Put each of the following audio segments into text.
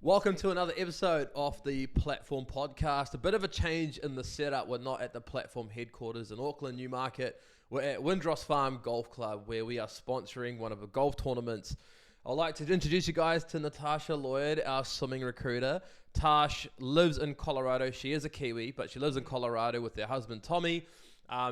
Welcome to another episode of the Platform Podcast. A bit of a change in the setup. We're not at the Platform headquarters in Auckland, Newmarket. We're at Windross Farm Golf Club, where we are sponsoring one of the golf tournaments. I'd like to introduce you guys to Natasha, Lloyd, our swimming recruiter. Tash lives in Colorado. She is a Kiwi, but she lives in Colorado with her husband, Tommy.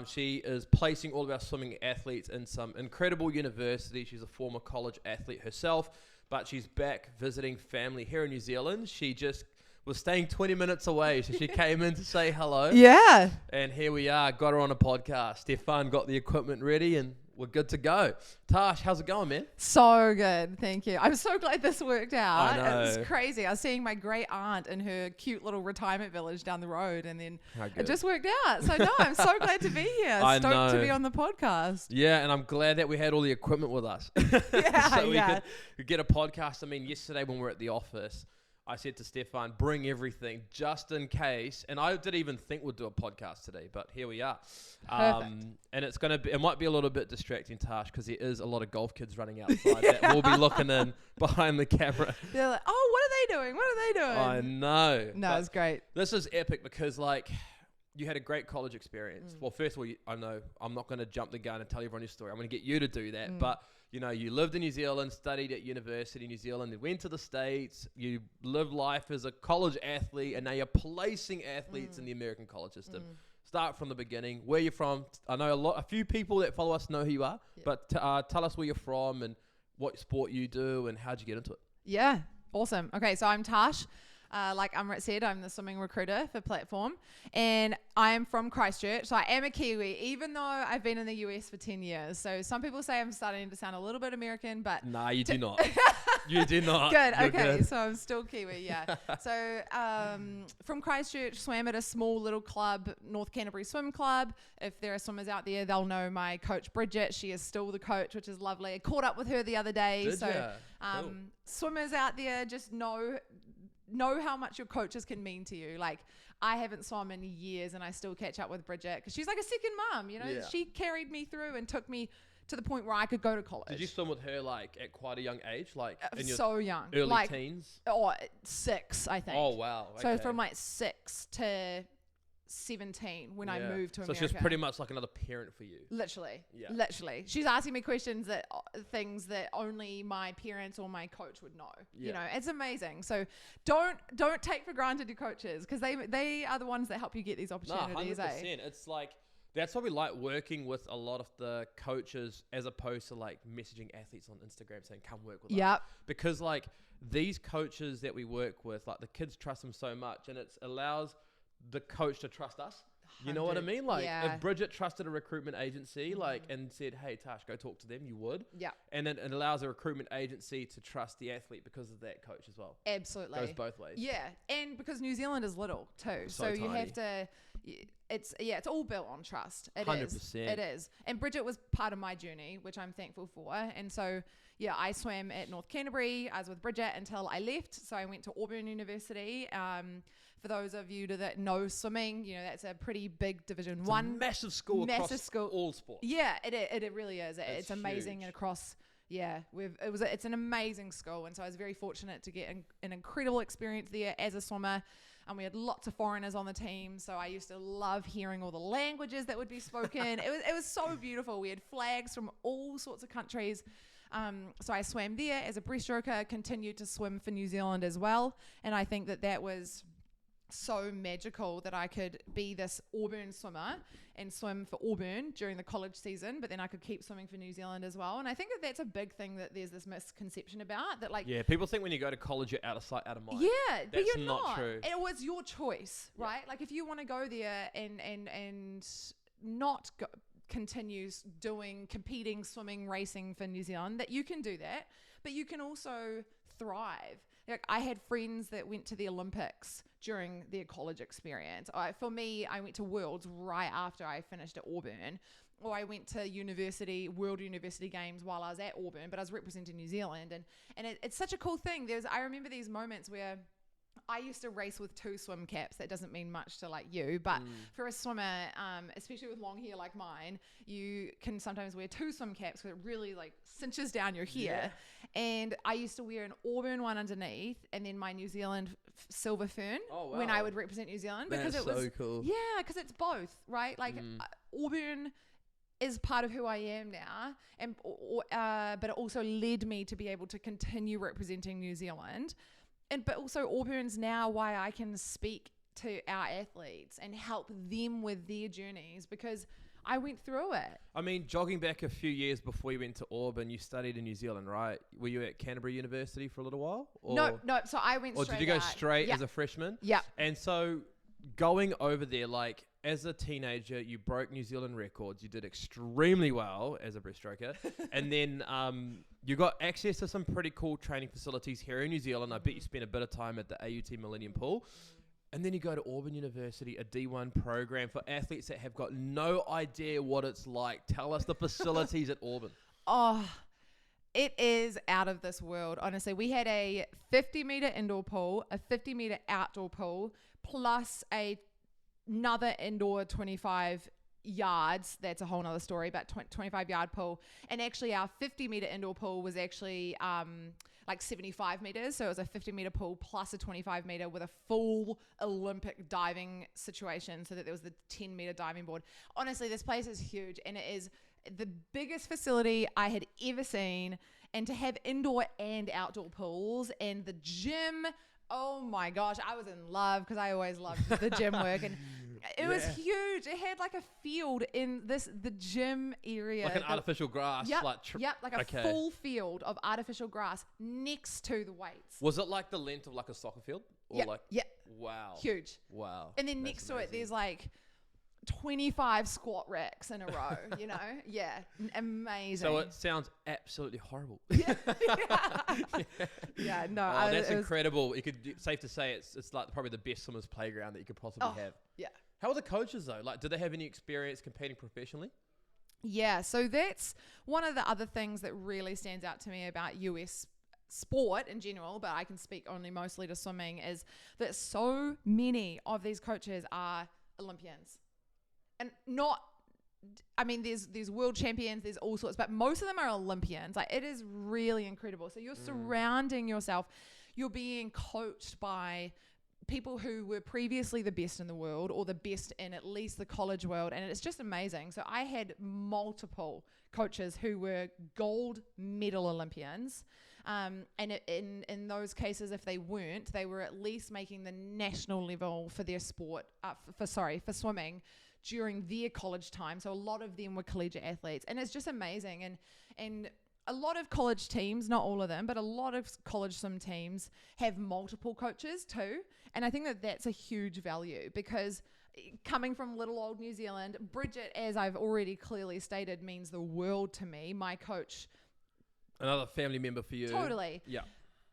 She is placing all of our swimming athletes in some incredible university. She's a former college athlete herself, but she's back visiting family here in New Zealand. She just was staying 20 minutes away, so she came in to say hello. Yeah. And here we are, got her on a podcast. Stefan got the equipment ready and we're good to go. Tash, how's it going, man? So good, thank you. I'm so glad this worked out. I know. It's crazy. I was seeing my great aunt in her cute little retirement village down the road, and then it just worked out. So no, I'm so glad to be here. Stoked to be on the podcast. Yeah, and I'm glad that we had all the equipment with us. Yeah, so we could get a podcast. I mean, yesterday when we were at the office, I said to Stefan, bring everything just in case. And I didn't even think we'd do a podcast today, but here we are. And it's going to be, it might be a little bit distracting, Tash, because there is a lot of golf kids running outside that will be looking in behind the camera. They're like, oh, what are they doing? What are they doing? I know. No, it's great. This is epic because, like, you had a great college experience. Well, first of all, I know I'm not going to jump the gun and tell everyone your story. I'm going to get you to do that. But you know, you lived in New Zealand, studied at university in New Zealand, then went to the States. You lived life as a college athlete, and now you're placing athletes in the American college system. Start from the beginning. Where you're from? I know a few people that follow us know who you are, but tell us where you're from and what sport you do and how'd you get into it? Yeah, awesome. Okay, so I'm Tash. Like Amrit said, I'm the swimming recruiter for Platform, and I am from Christchurch, so I am a Kiwi, even though I've been in the US for 10 years. So some people say I'm starting to sound a little bit American, but... Nah, you do not. You do not. Good, You're okay, good. so I'm still Kiwi, yeah. So from Christchurch, swam at a small little club, North Canterbury Swim Club. If there are swimmers out there, they'll know my coach, Bridget. She is still the coach, which is lovely. I caught up with her the other day. Did ya? Cool. Swimmers out there just know how much your coaches can mean to you. Like, I haven't swum in years and I still catch up with Bridget because she's like a second mom, you know. Yeah. She carried me through and took me to the point where I could go to college. Did you swim with her like at quite a young age, like in your so young, early like teens? 6, I think. Oh wow! Okay. So from like 6 to 17 when I moved to America. So she's pretty much like another parent for you. Literally. Yeah. Literally. She's asking me questions things that only my parents or my coach would know. Yeah. You know, it's amazing. So don't take for granted your coaches, because they are the ones that help you get these opportunities. No, 100%. It's like, that's why we like working with a lot of the coaches as opposed to like messaging athletes on Instagram saying, come work with us. Because like these coaches that we work with, like the kids trust them so much, and it allows the coach to trust us. You know what I mean? Like if Bridget trusted a recruitment agency and said, hey Tash, go talk to them, you would. Yeah. And then it allows a recruitment agency to trust the athlete because of that coach as well. Absolutely. Goes both ways. Yeah. And because New Zealand is little too. So you have to, it's all built on trust. It 100%. is. It is. And Bridget was part of my journey, which I'm thankful for. And so, yeah, I swam at North Canterbury. I was with Bridget until I left. So I went to Auburn University. For those of you that know swimming, you know, that's a pretty big Division 1. Massive school across all sports. Yeah, it really is. It's amazing. Huge. And across, it's an amazing school. And so I was very fortunate to get an incredible experience there as a swimmer. And we had lots of foreigners on the team. So I used to love hearing all the languages that would be spoken. It was so beautiful. We had flags from all sorts of countries. So I swam there as a breaststroker, continued to swim for New Zealand as well. And I think that was so magical that I could be this Auburn swimmer and swim for Auburn during the college season, but then I could keep swimming for New Zealand as well. And I think that's a big thing that there's this misconception about, that like, yeah, people think when you go to college you're out of sight, out of mind. Yeah, that's but you're not true. It was your choice, right? Like if you want to go there and not continue competing, swimming, racing for New Zealand, that you can do that, but you can also thrive. Like I had friends that went to the Olympics during their college experience. For me, I went to Worlds right after I finished at Auburn, or I went to World University Games while I was at Auburn, but I was representing New Zealand, and it's such a cool thing. I remember these moments where I used to race with 2 swim caps. That doesn't mean much to like you, but for a swimmer, especially with long hair like mine, you can sometimes wear 2 swim caps because it really like cinches down your hair. Yeah. And I used to wear an Auburn one underneath, and then my New Zealand silver fern when I would represent New Zealand, because That's it was so cool. Yeah, because it's both, right? Like Auburn is part of who I am now, and but it also led me to be able to continue representing New Zealand. But also Auburn's now why I can speak to our athletes and help them with their journeys, because I went through it. I mean, jogging back a few years before you went to Auburn, you studied in New Zealand, right? Were you at Canterbury University for a little while? Or? No. So I went straight Or did you go out. straight as a freshman? Yeah. And so going over there, like as a teenager, you broke New Zealand records. You did extremely well as a breaststroker. And then you got access to some pretty cool training facilities here in New Zealand. I bet you spent a bit of time at the AUT Millennium Pool. And then you go to Auburn University, a D1 program for athletes that have got no idea what it's like. Tell us the facilities at Auburn. Oh, it is out of this world. Honestly, we had a 50-meter indoor pool, a 50-meter outdoor pool, plus another indoor 25 yards. That's a whole nother story, but 25-yard pool. And actually our 50-meter indoor pool was actually like 75 meters. So it was a 50-meter pool plus a 25-meter with a full Olympic diving situation, so that there was the 10-meter diving board. Honestly, this place is huge, and it is the biggest facility I had ever seen. And to have indoor and outdoor pools, and the gym, oh my gosh, I was in love, because I always loved the gym work. And it was huge. It had like a field in the gym area. Like an artificial grass. Yep, Like a full field of artificial grass next to the weights. Was it like the length of like a soccer field? Or Yeah. Wow. Huge. Wow. And then next to it, there's like 25 squat racks in a row, you know? Yeah. Amazing. So it sounds absolutely horrible. Yeah, no. That's incredible. You could safe to say it's like probably the best swimmers playground that you could possibly have. Yeah. How are the coaches though? Like, did they have any experience competing professionally? Yeah, so that's one of the other things that really stands out to me about US sport in general, but I can speak only mostly to swimming, is that so many of these coaches are Olympians. And there's world champions, there's all sorts, but most of them are Olympians. Like, it is really incredible. So you're surrounding yourself, you're being coached by people who were previously the best in the world, or the best in at least the college world, and it's just amazing. So I had multiple coaches who were gold medal Olympians, and in those cases, if they weren't, they were at least making the national level for their sport, for swimming during their college time. So a lot of them were collegiate athletes, and it's just amazing. And a lot of college teams, not all of them, but a lot of college swim teams have multiple coaches too. And I think that that's a huge value, because coming from little old New Zealand, Bridget, as I've already clearly stated, means the world to me. My coach. Another family member for you. Totally. Yeah.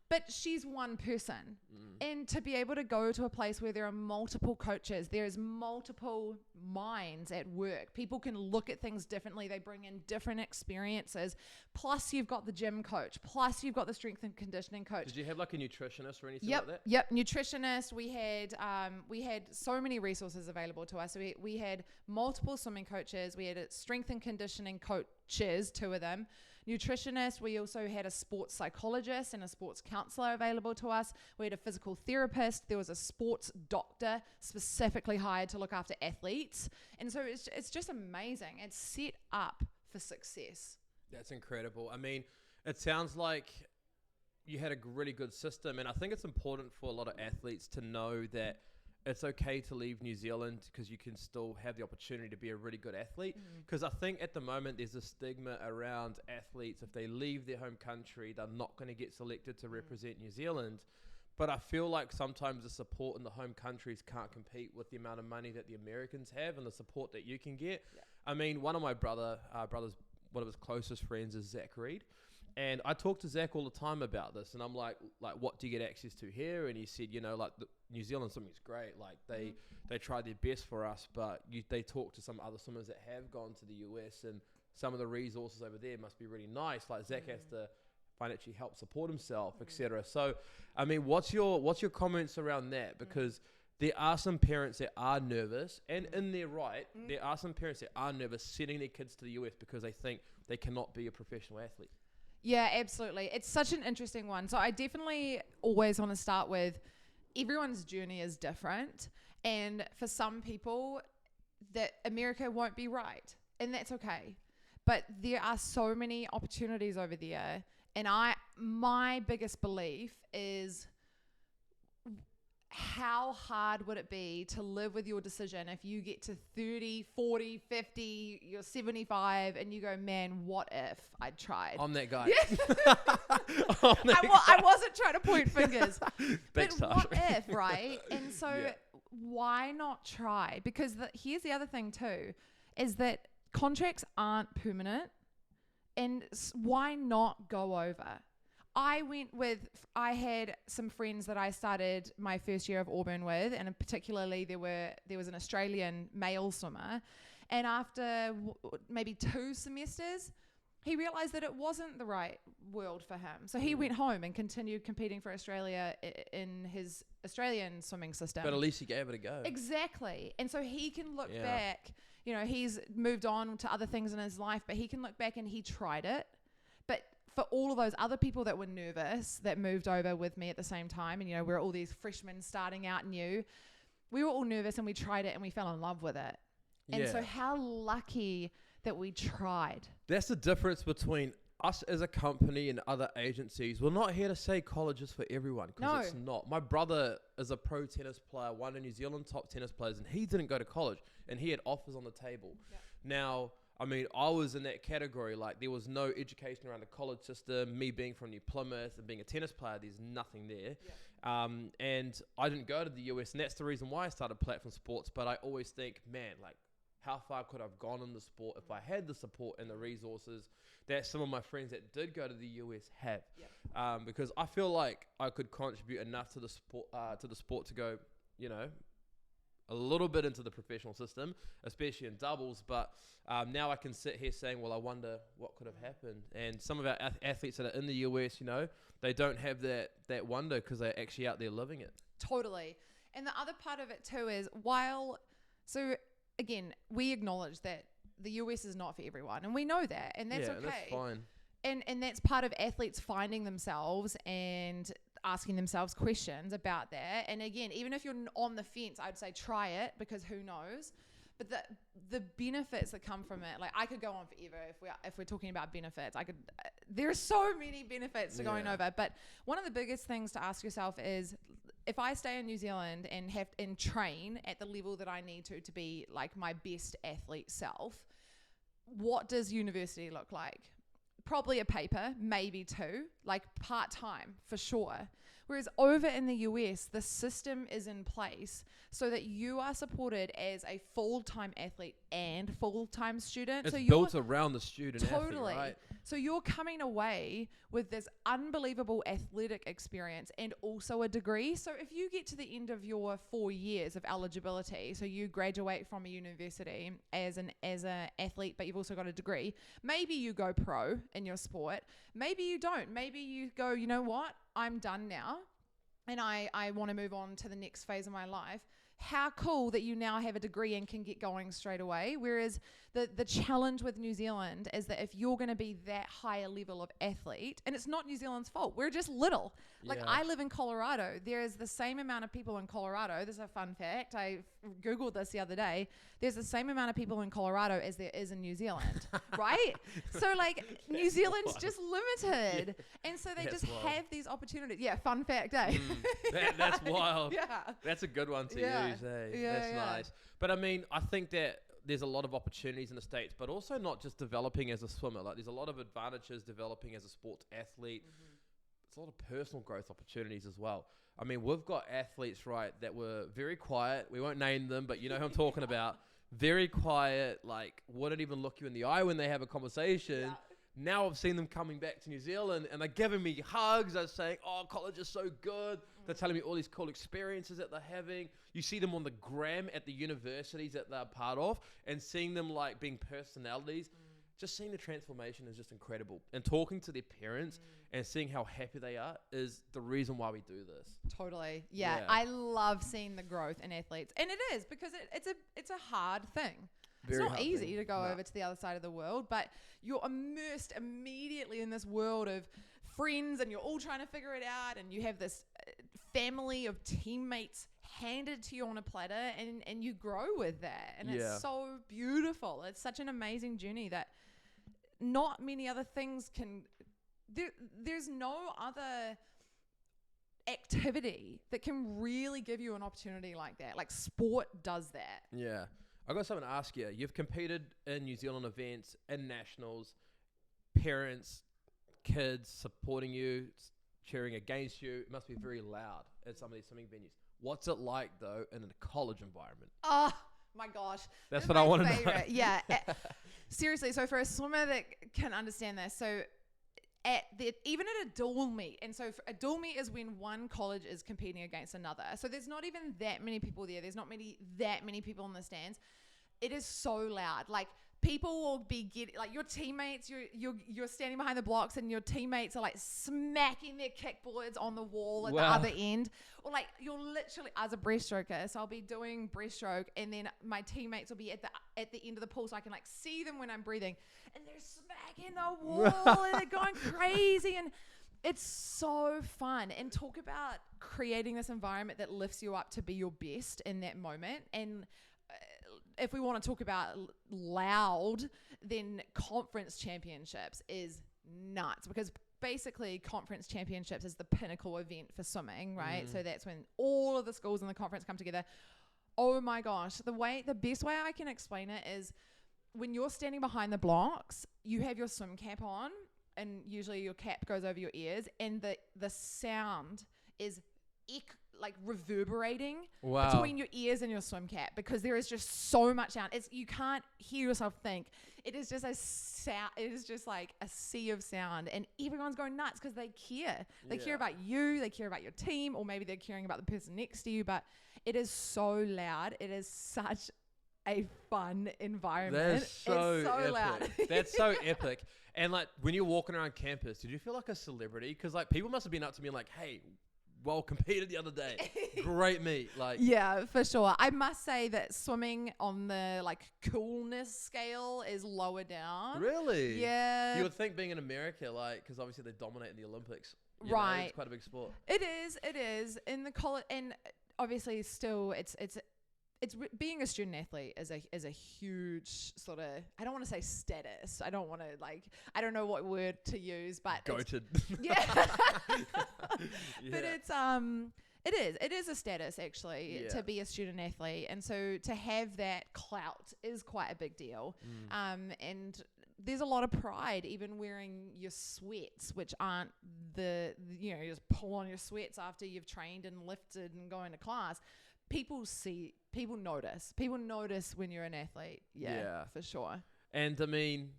But she's one person. And to be able to go to a place where there are multiple coaches, there's multiple minds at work. People can look at things differently. They bring in different experiences. Plus you've got the gym coach. Plus you've got the strength and conditioning coach. Did you have like a nutritionist or anything like that? Yep. Nutritionist. We had so many resources available to us. So we had multiple swimming coaches. We had a strength and conditioning coaches, 2 of them. Nutritionist. We also had a sports psychologist and a sports counselor available to us. We had a physical therapist. There was a sports doctor specifically hired to look after athletes. And so it's just amazing. It's set up for success. That's incredible. I mean, it sounds like you had a really good system, and I think it's important for a lot of athletes to know that it's okay to leave New Zealand, because you can still have the opportunity to be a really good athlete. Because I think at the moment there's a stigma around athletes. If they leave their home country, they're not going to get selected to represent New Zealand. But I feel like sometimes the support in the home countries can't compete with the amount of money that the Americans have and the support that you can get. Yeah. I mean, one of my brother's one of his closest friends is Zach Reed. And I talk to Zach all the time about this, and I'm like, what do you get access to here? And he said, like New Zealand swimming's great. Like they try their best for us, but they talk to some other swimmers that have gone to the US, and some of the resources over there must be really nice. Like Zach has to financially help support himself, etc. So, I mean, what's your comments around that? Because there are some parents that are nervous, and in their right, there are some parents that are nervous sending their kids to the US because they think they cannot be a professional athlete. Yeah, absolutely. It's such an interesting one. So I definitely always want to start with everyone's journey is different. And for some people, that America won't be right. And that's okay. But there are so many opportunities over there. And my biggest belief is, how hard would it be to live with your decision if you get to 30, 40, 50, you're 75 and you go, man, what if I'd tried? I'm that guy. Yeah. I wasn't trying to point fingers. But what if, right? And so why not try? Because here's the other thing too, is that contracts aren't permanent. And why not go over? I had some friends that I started my first year of Auburn with, and particularly there was an Australian male swimmer, and after maybe 2 semesters, he realized that it wasn't the right world for him. So he went home and continued competing for Australia in his Australian swimming system. But at least he gave it a go. Exactly. And so he can look back, you know, he's moved on to other things in his life, but he can look back and he tried it. But for all of those other people that were nervous that moved over with me at the same time, and, you know, we're all these freshmen starting out new, we were all nervous and we tried it and we fell in love with it. And so how lucky that we tried. That's the difference between us as a company and other agencies. We're not here to say college is for everyone, because it's not. My brother is a pro tennis player, one of New Zealand top tennis players, and he didn't go to college, and he had offers on the table. Yep. Now, I mean, I was in that category. Like, there was no education around the college system. Me being from New Plymouth and being a tennis player, there's nothing there. Yep. And I didn't go to the US, and that's the reason why I started Platform Sports. But I always think, man, like, how far could I have gone in the sport if I had the support and the resources that some of my friends that did go to the US have? Yep. Because I feel like I could contribute enough to the sport to go, you know, a little bit into the professional system, especially in doubles. But now I can sit here saying, well, I wonder what could have happened. And some of our athletes that are in the US, you know, they don't have that wonder because they're actually out there living it. Totally. And the other part of it too is again, we acknowledge that the US is not for everyone, and we know that, and that's okay. That's fine. And that's part of athletes finding themselves and asking themselves questions about that. And again, even if you're on the fence, I'd say try it, because who knows? But the benefits that come from it, like, I could go on forever if we're talking about benefits. There are so many benefits to going over. But one of the biggest things to ask yourself is, if I stay in New Zealand and train at the level that I need to be like my best athlete self, what does university look like? Probably a paper, maybe 2, like part-time for sure. Whereas over in the US, the system is in place so that you are supported as a full-time athlete and full-time student. It's so built around the student totally. athlete, right? So you're coming away with this unbelievable athletic experience and also a degree. So if you get to the end of your 4 years of eligibility, so you graduate from a university as an athlete, but you've also got a degree, maybe you go pro in your sport. Maybe you don't. Maybe you go, you know what? I'm done now, and I want to move on to the next phase of my life. How cool that you now have a degree and can get going straight away. Whereas the challenge with New Zealand is that if you're going to be that higher level of athlete, and it's not New Zealand's fault, we're just little. Like, I live in Colorado. There is the same amount of people in Colorado. This is a fun fact. I Googled this the other day. There's the same amount of people in Colorado as there is in New Zealand, right? So, like, New Zealand's just limited. And so they just have these opportunities. Yeah, fun fact, eh? That's wild. Yeah. That's a good one to use, eh? That's nice. But I mean, I think that there's a lot of opportunities in the States, but also not just developing as a swimmer. Like, there's a lot of advantages developing as a sports athlete. It's a lot of personal growth opportunities as well. I mean, we've got athletes, right, that were very quiet. We won't name them, but you know who I'm talking about. Very quiet, like, wouldn't even look you in the eye when they have a conversation. Yeah. Now I've seen them coming back to New Zealand, and they're giving me hugs. They're saying, oh, college is so good. They're telling me all these cool experiences that they're having. You see them on the gram at the universities that they're part of, and seeing them, like, being personalities. Just seeing the transformation is just incredible. And talking to their parents and seeing how happy they are is the reason why we do this. Totally. Yeah. Yeah. I love seeing the growth in athletes. And it is because it's a hard thing. Very it's not hard easy thing. to go No. over to the other side of the world, but you're immersed immediately in this world of friends and you're all trying to figure it out, and you have this family of teammates handed to you on a platter, and you grow with that. And Yeah. it's so beautiful. It's such an amazing journey that not many other things can... There's no other activity that can really give you an opportunity like that. Like sport does that. Yeah. I got something to ask you. You've competed in New Zealand events, in nationals, parents, kids supporting you, cheering against you. It must be very loud at some of these swimming venues. What's it like, though, in a college environment? Oh, my gosh. That's This is what I my want to know. favorite. Yeah. Seriously. So for a swimmer that can understand this, so even at a dual meet, and so a dual meet is when one college is competing against another. So there's not even that many people there. There's not that many people in the stands. It is so loud. Like people will be getting, like your teammates, you're standing behind the blocks and your teammates are like smacking their kickboards on the wall at the other end. Or like you're literally, as a breaststroker, so I'll be doing breaststroke and then my teammates will be at the end of the pool so I can like see them when I'm breathing. And they're smacking the wall and they're going crazy, and it's so fun. And talk about creating this environment that lifts you up to be your best in that moment. And if we want to talk about loud, then conference championships is nuts, because basically conference championships is the pinnacle event for swimming, right? So that's when all of the schools in the conference come together. Oh my gosh, the best way I can explain it is when you're standing behind the blocks, you have your swim cap on, and usually your cap goes over your ears, and the sound is like reverberating between your ears and your swim cap, because there is just so much sound. You can't hear yourself think. It is just a sound. It is just like a sea of sound, and everyone's going nuts because they care. They care about you. They care about your team, or maybe they're caring about the person next to you. But it is so loud. It is such a fun environment. That's so it's so epic. loud. That's so epic. And like when you're walking around campus, did you feel like a celebrity? Because like people must have been up to me like, "Hey, well competed the other day, great meet." Like, yeah, for sure. I must say that swimming on the like coolness scale is lower down. really? Yeah. You would think being in America, like, because obviously they dominate in the Olympics. You know, Right. it's quite a big sport. It is in the college, and obviously still being a student athlete is a huge sort of, I don't want to say status. I don't want to I don't know what word to use, but Goated. yeah. Yeah. But it is a status actually to be a student athlete, and so to have that clout is quite a big deal. And there's a lot of pride even wearing your sweats, which aren't you just pull on your sweats after you've trained and lifted and going to class. People notice when you're an athlete. Yeah, for sure. And I mean,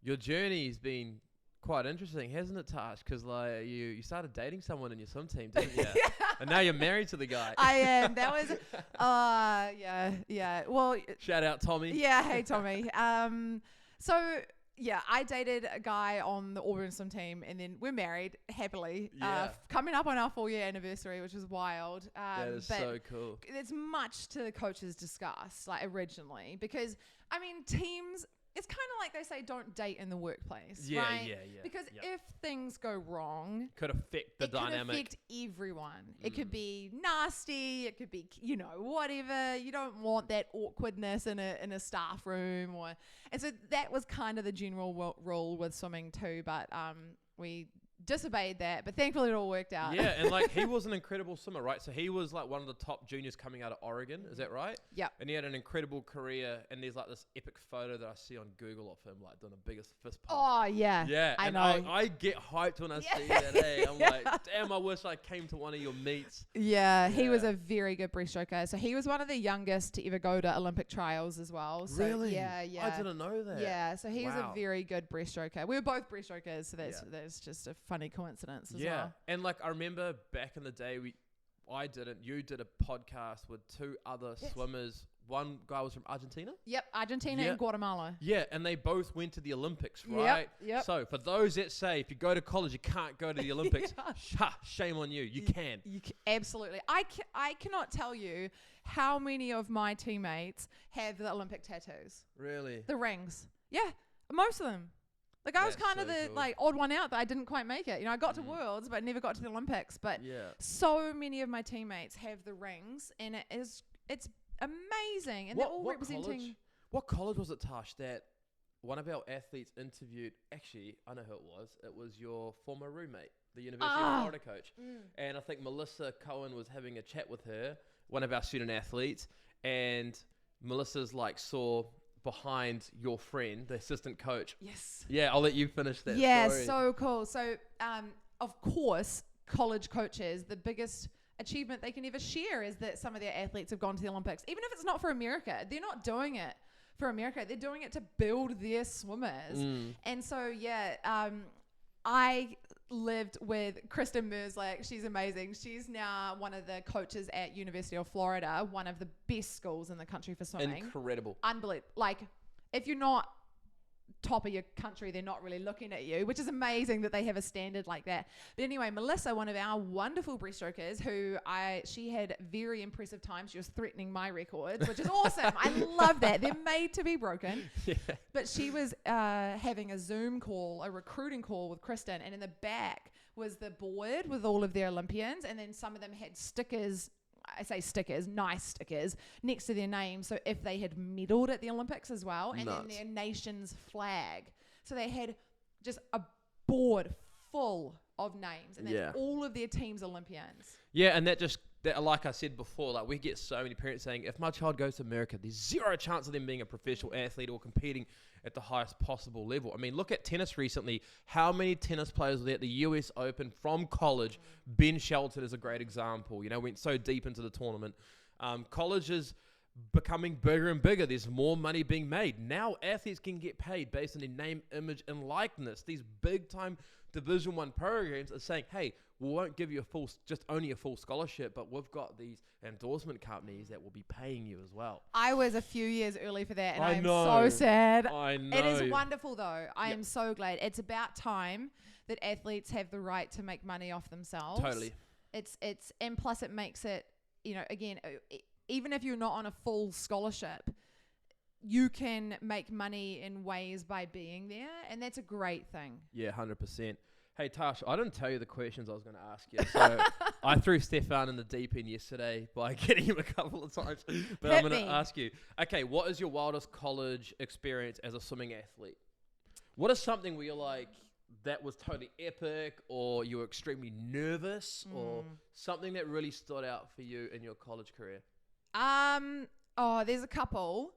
your journey's been quite interesting, hasn't it, Tash? Because like you started dating someone in your swim team, didn't you? And now you're married to the guy. I am. That was, yeah. Well, Shout out Tommy. yeah. Hey, Tommy. So yeah, I dated a guy on the Auburn swim team, and then we're married happily. Yeah. Coming up on our 4-year anniversary, which was wild. That is but so cool. There's much to the coaches discuss, like originally, because I mean, teams. It's kind of like they say, don't date in the workplace, Yeah, right? yeah. Because if things go wrong, Could affect the dynamic. could affect everyone. It could be nasty. It could be, whatever. You don't want that awkwardness in a staff room, and so that was kind of the general rule with swimming too. But we disobeyed that, but thankfully it all worked out. Yeah, and like he was an incredible swimmer, right? So he was like one of the top juniors coming out of Oregon, is that right? Yep. And he had an incredible career, and there's like this epic photo that I see on Google of him like doing the biggest fist pump. Oh yeah. Yeah, I and know. I get hyped when I see that. Hey, I'm like, damn, I wish I came to one of your meets. Yeah, he was Yeah. a very good breaststroker. So he was one of the youngest to ever go to Olympic trials as well. So Really? Yeah. I didn't know that. Yeah, so he was Wow. a very good breaststroker. We were both breaststrokers, so that's just a funny coincidence as well. And like I remember back in the day, you did a podcast with two other swimmers one guy was from Argentina. Yep, Argentina and Guatemala. Yeah, and they both went to the Olympics, right? Yep. So for those that say if you go to college you can't go to the Olympics, shame on you. You can. Absolutely. I cannot tell you how many of my teammates have the Olympic tattoos. Really? The rings. Yeah, most of them. Like I was kind of the like odd one out that I didn't quite make it. You know, I got to Worlds, but never got to the Olympics. But so many of my teammates have the rings, and it's amazing. And they're all representing. What college was it, Tash, that one of our athletes interviewed? Actually, I know who it was. It was your former roommate, the University of Florida coach. And I think Melissa Cohen was having a chat with her, one of our student athletes, and Melissa's like saw behind your friend, the assistant coach. Yes. Yeah, I'll let you finish that story. So cool. So, of course, college coaches, the biggest achievement they can ever share is that some of their athletes have gone to the Olympics. Even if it's not for America, they're not doing it for America. They're doing it to build their swimmers. And so, I lived with Kristen Merzlick. She's amazing. She's now one of the coaches at University of Florida, one of the best schools in the country for swimming. Incredible. Unbelievable. Like, if you're not top of your country, they're not really looking at you, which is amazing that they have a standard like that. But anyway, Melissa, one of our wonderful breaststrokers, she had very impressive times. She was threatening my records, which is awesome. I love that. They're made to be broken. Yeah. But she was having a Zoom call, a recruiting call with Kristen, and in the back was the board with all of their Olympians, and then some of them had stickers. I say stickers, nice stickers, next to their name. So if they had medaled at the Olympics as well, and then their nation's flag. So they had just a board full of names, and that's all of their team's Olympians. Yeah, and that like I said before, like we get so many parents saying, if my child goes to America, there's zero chance of them being a professional athlete or competing at the highest possible level. I mean, look at tennis recently. How many tennis players were there at the US Open from college? Ben Shelton is a great example. You know, went so deep into the tournament. College is becoming bigger and bigger. There's more money being made. Now athletes can get paid based on their name, image, and likeness. These big-time Division I programs are saying, hey, we won't give you only a full scholarship, but we've got these endorsement companies that will be paying you as well. I was a few years early for that, and I'm so sad. I know. It is wonderful, though. I am so glad. It's about time that athletes have the right to make money off themselves. Totally. And plus it makes it, you know, again, even if you're not on a full scholarship, you can make money in ways by being there, and that's a great thing. Yeah, 100%. Hey, Tash, I didn't tell you the questions I was going to ask you. So I threw Stefan in the deep end yesterday by getting him a couple of times. But I'm going to ask you, okay, what is your wildest college experience as a swimming athlete? What is something where you're like, that was totally epic, or you were extremely nervous, or something that really stood out for you in your college career? There's a couple.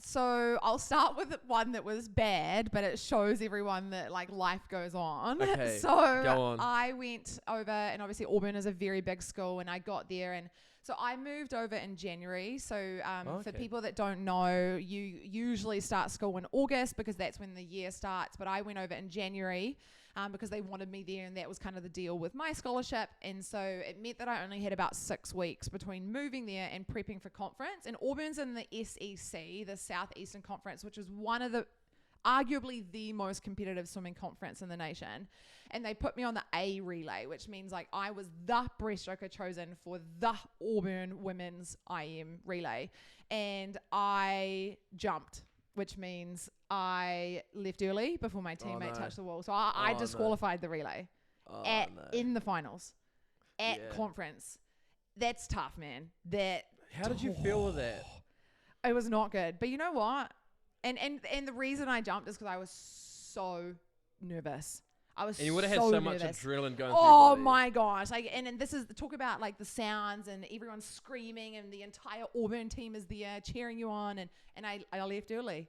So I'll start with one that was bad, but it shows everyone that like life goes on. Okay, so go on. I went over, and obviously Auburn is a very big school, and I got there, and so I moved over in January. So for people that don't know, you usually start school in August because that's when the year starts. But I went over in January because they wanted me there, and that was kind of the deal with my scholarship. And so it meant that I only had about 6 weeks between moving there and prepping for conference. And Auburn's in the SEC, the Southeastern Conference, which is arguably the most competitive swimming conference in the nation. And they put me on the A relay, which means like I was the breaststroker chosen for the Auburn women's IM relay. And I jumped, which means I left early before my teammate touched the wall. So I disqualified the relay in the finals at conference. That's tough, man. How did you feel with that? It was not good. But you know what? And the reason I jumped is because I was so nervous. And you would have had so much adrenaline going through your Oh body. my gosh. Like, and this is talk about like the sounds and everyone's screaming and the entire Auburn team is there cheering you on, and I left early.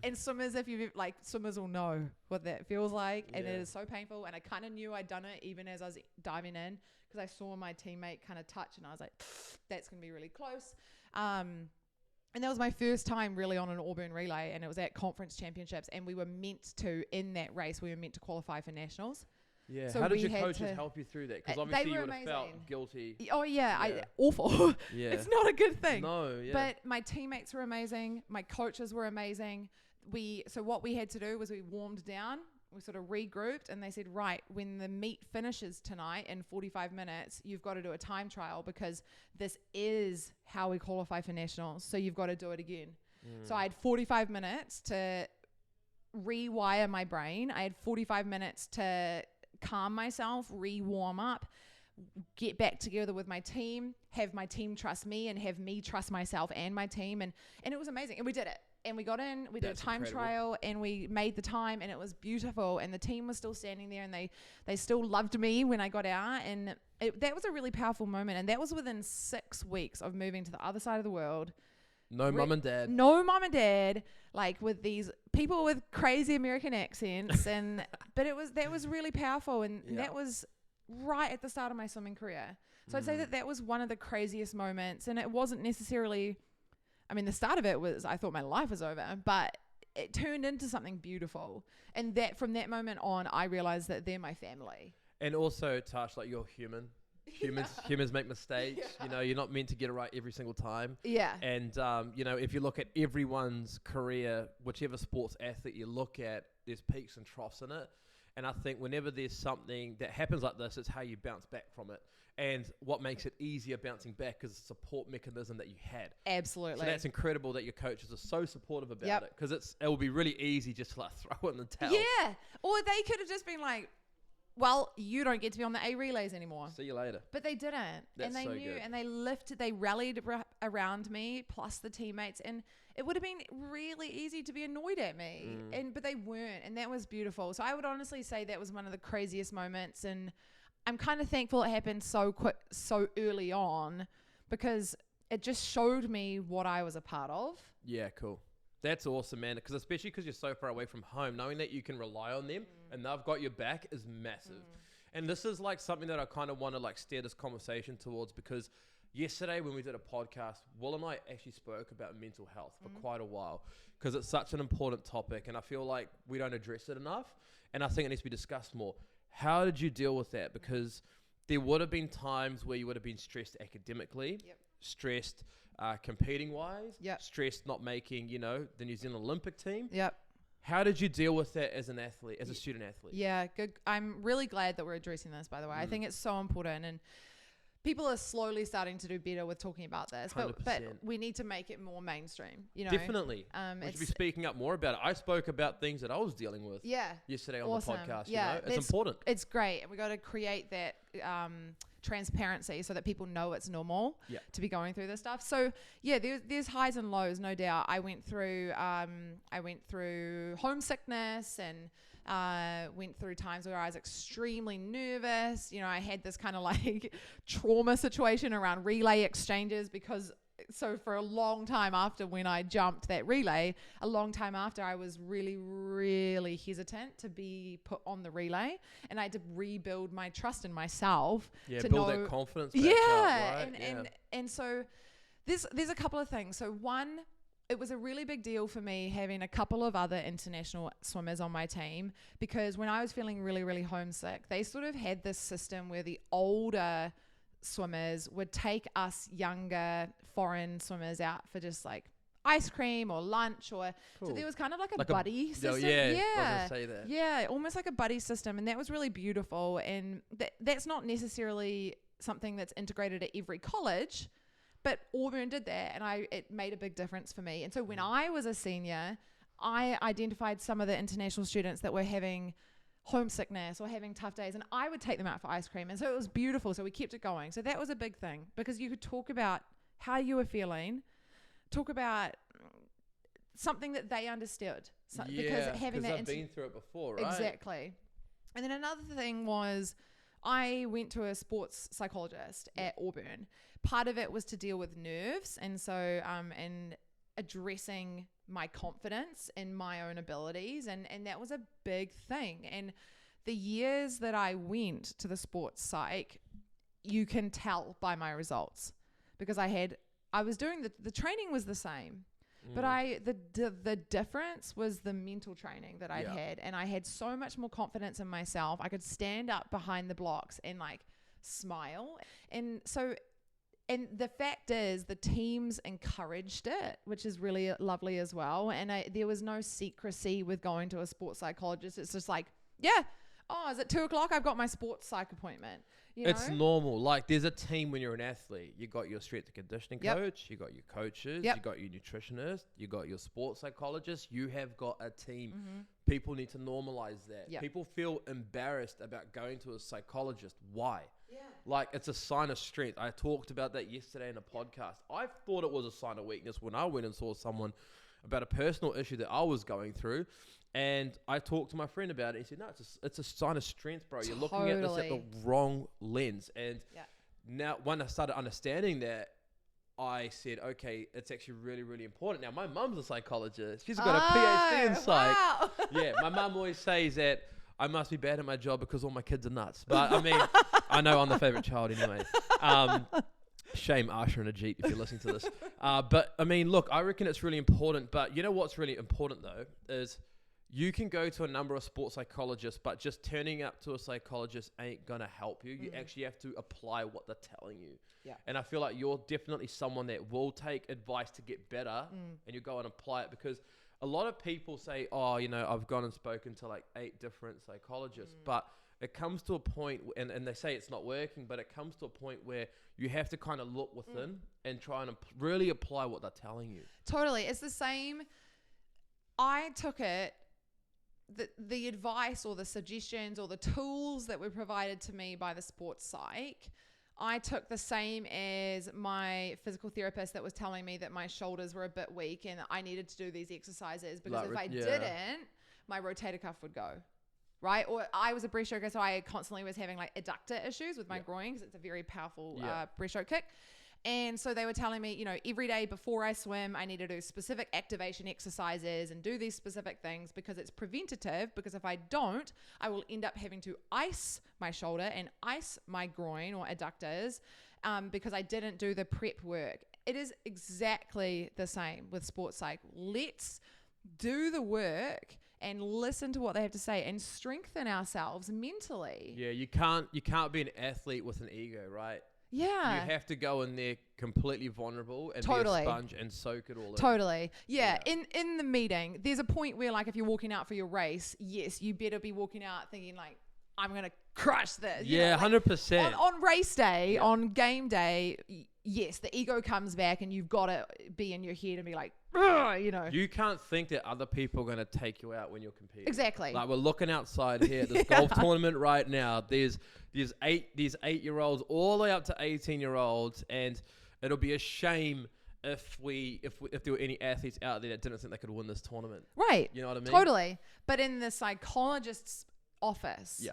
And swimmers will know what that feels like, and it is so painful, and I kind of knew I'd done it even as I was diving in, because I saw my teammate kind of touch, and I was like, that's gonna be really close. And that was my first time really on an Auburn relay, and it was at conference championships, and we were meant to, in that race, we were meant to qualify for nationals. Yeah. So How did we your had coaches to- help you through that? Because They obviously you were would have felt amazing. guilty. Oh yeah, Yeah. awful. Yeah. It's not a good thing. No. Yeah. But my teammates were amazing. My coaches were amazing. So what we had to do was we warmed down. We sort of regrouped, and they said, right, when the meet finishes tonight in 45 minutes, you've got to do a time trial because this is how we qualify for nationals. So you've got to do it again. So I had 45 minutes to rewire my brain. I had 45 minutes to calm myself, re-warm up, get back together with my team, have my team trust me, and have me trust myself and my team. And it was amazing. And we did it. And we got in, we did a time trial, and we made the time, and it was beautiful. And the team was still standing there, and they still loved me when I got out. And that was a really powerful moment. And that was within 6 weeks of moving to the other side of the world. No mum and dad. No mum and dad, like with these people with crazy American accents. But that was really powerful. And that was right at the start of my swimming career. So I'd say that was one of the craziest moments. And it wasn't necessarily... I mean, the start of it was, I thought my life was over, but it turned into something beautiful. And that from that moment on, I realized that they're my family. And also, Tash, like, you're human. Humans make mistakes. You know, you're not meant to get it right every single time. Yeah. And, you know, if you look at everyone's career, whichever sports athlete you look at, there's peaks and troughs in it. And I think whenever there's something that happens like this, it's how you bounce back from it. And what makes it easier bouncing back is the support mechanism that you had. Absolutely. So that's incredible that your coaches are so supportive about it, because it will be really easy just to like throw it in the towel. Yeah. Or they could have just been like, well, you don't get to be on the A relays anymore. See you later. But they didn't. That's and they so knew, good. and they rallied around me, plus the teammates. And it would have been really easy to be annoyed at me. But they weren't. And that was beautiful. So I would honestly say that was one of the craziest moments. And I'm kind of thankful it happened so quick, so early on, because it just showed me what I was a part of. Yeah, cool. That's awesome, man. Because especially because you're so far away from home, knowing that you can rely on them and they've got your back is massive. And this is like something that I kind of want to like steer this conversation towards, because yesterday when we did a podcast, Will and I actually spoke about mental health for quite a while, because it's such an important topic, and I feel like we don't address it enough, and I think it needs to be discussed more. How did you deal with that? Because there would have been times where you would have been stressed academically, stressed competing-wise, stressed not making, you know, the New Zealand Olympic team. How did you deal with that as an athlete, as a student athlete? Yeah, good. I'm really glad that we're addressing this, by the way. I think it's so important, and people are slowly starting to do better with talking about this, but we need to make it more mainstream, you know. Definitely. We should be speaking up more about it. I spoke about things that I was dealing with yesterday on the podcast. Yeah, you know? It's important. It's great. And we got to create that transparency so that people know it's normal to be going through this stuff. So yeah, there's highs and lows, no doubt. I went through homesickness, and went through times where I was extremely nervous. You know, I had this kind of like trauma situation around relay exchanges, because so for a long time after when I jumped that relay, a long time after, I was really, really hesitant to be put on the relay, and I had to rebuild my trust in myself. Yeah, to build know, that confidence back up, right? And so there's a couple of things. So one, it was a really big deal for me having a couple of other international swimmers on my team, because when I was feeling really, really homesick, they sort of had this system where the older swimmers would take us younger foreign swimmers out for just like ice cream or lunch, or so there was kind of like a buddy system. I was gonna say that. Yeah, almost like a buddy system, and that was really beautiful. And that's not necessarily something that's integrated at every college, but Auburn did that, and it made a big difference for me. And so when I was a senior, I identified some of the international students that were having homesickness or having tough days, and I would take them out for ice cream. And so it was beautiful. So we kept it going. So that was a big thing, because you could talk about how you were feeling, talk about something that they understood. Because having that, I've been through it before, right? Exactly. And then another thing was, I went to a sports psychologist at Auburn. Part of it was to deal with nerves, and so and addressing my confidence in my own abilities, and that was a big thing. And the years that I went to the sports psych, you can tell by my results, because I was doing the training was the same, But the difference was the mental training that I'd had, and I had so much more confidence in myself. I could stand up behind the blocks and like smile. And the fact is the teams encouraged it, which is really lovely as well. And there was no secrecy with going to a sports psychologist. It's just like, is it 2:00? I've got my sports psych appointment. It's normal. Like, there's a team when you're an athlete. You got your strength and conditioning coach, you got your coaches, you got your nutritionist, you got your sports psychologist. You have got a team. People need to normalize that. People feel embarrassed about going to a psychologist. Why? Like, it's a sign of strength. I talked about that yesterday in a podcast. I thought it was a sign of weakness when I went and saw someone about a personal issue that I was going through. And I talked to my friend about it. He said, no, it's a sign of strength, bro. You're looking at this at the wrong lens. And now when I started understanding that, I said, okay, it's actually really, really important. Now, my mum's a psychologist. She's got a PhD in psych. Wow. My mum always says that I must be bad at my job because all my kids are nuts. But, I mean, I know I'm the favorite child anyway. Shame Asha and Ajit if you're listening to this. But, I mean, look, I reckon it's really important. But you know what's really important, though, is you can go to a number of sports psychologists, but just turning up to a psychologist ain't going to help you. You actually have to apply what they're telling you. And I feel like you're definitely someone that will take advice to get better and you go and apply it, because a lot of people say, I've gone and spoken to like 8 different psychologists, but it comes to a point, and they say it's not working, but it comes to a point where you have to kind of look within and try and really apply what they're telling you. Totally. It's the same. I took it, the advice or the suggestions or the tools that were provided to me by the sports psych, I took the same as my physical therapist that was telling me that my shoulders were a bit weak and I needed to do these exercises because if I didn't, my rotator cuff would go. Right? Or I was a breaststroker, so I constantly was having like adductor issues with my groin because it's a very powerful breaststroke kick. And so they were telling me, every day before I swim, I need to do specific activation exercises and do these specific things because it's preventative. Because if I don't, I will end up having to ice my shoulder and ice my groin or adductors because I didn't do the prep work. It is exactly the same with sports psych. Let's do the work and listen to what they have to say and strengthen ourselves mentally. Yeah, you can't be an athlete with an ego, right? Yeah. You have to go in there completely vulnerable and be a sponge and soak it all in. Totally. Yeah. In the meeting, there's a point where like if you're walking out for your race, yes, you better be walking out thinking like, I'm going to crush this. Yeah, 100%. On race day, on game day, yes, the ego comes back and you've got to be in your head and be like, You can't think that other people are going to take you out when you're competing. Exactly. Like, we're looking outside here at this golf tournament right now. There's 8-year-olds all the way up to 18-year-olds, and it'll be a shame if there were any athletes out there that didn't think they could win this tournament. Right. You know what I mean? Totally. But in the psychologist's office,